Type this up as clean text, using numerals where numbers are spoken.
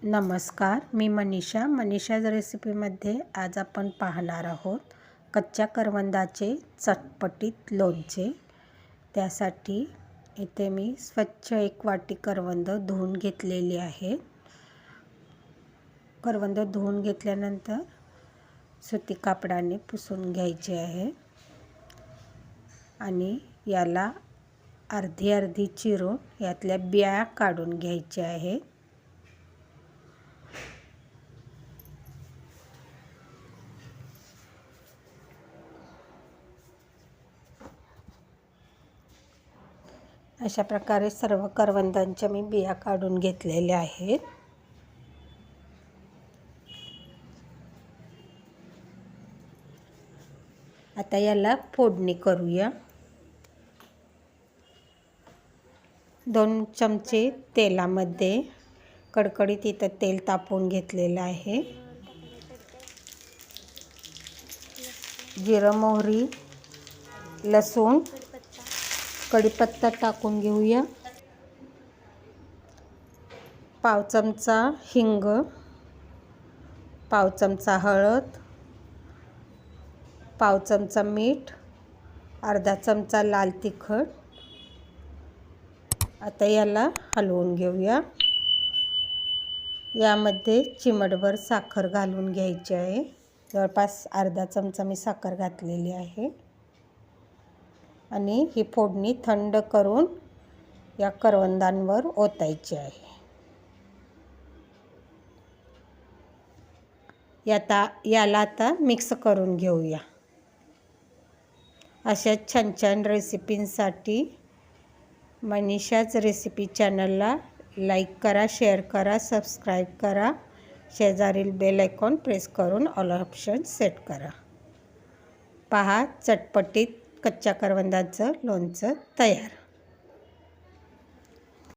नमस्कार, मी मनीषाज रेसिपीमध्ये आज आपण पाहणार आहोत कच्च्या करवंदाचे चटपटीत लोणचे। त्यासाठी इथे मी स्वच्छ 1 वाटी करवंद धुवून घेतलेली आहे। करवंद धुवून घेतल्यानंतर सुती कापडाने पुसून घ्यायचे आहे आणि याला अर्धी चिरून यातल्या बिया काढून घ्यायच्या आहेत। अशा प्रकारे सर्व करवंदांच्या मी बिया काढून घेतलेल्या आहेत। आता याला फोडणी करूया। 2 चमचे तेलामध्ये कडकडीत इथं तेल तापवून घेतलेलं आहे। जिरं, मोहरी, लसूण, कढीपत्ता टाकून घेऊया। पाव चमचा हिंग, पाव चमचा हळद, पाव चमचा मीठ, अर्धा चमचा लाल तिखट। आता याला हलवून घेऊया। यामध्ये चिमटभर साखर घालून घ्यायची आहे। जवळपास अर्धा चमचा मी साखर घातलेली आहे आणि ही फोडणी थंड करून या करवंदांवर ओतायची आहे। याला आता मिक्स करून घेऊया। अशा छान रेसिपींसाठी मनीषाज रेसिपी चॅनलला लाईक करा, शेअर करा, सबस्क्राईब करा। शेजारील बेल आयकॉन प्रेस करून ऑल ऑप्शन सेट करा। पहा, चटपटीत कच्च्या करवंदाचं लोणचं तयार।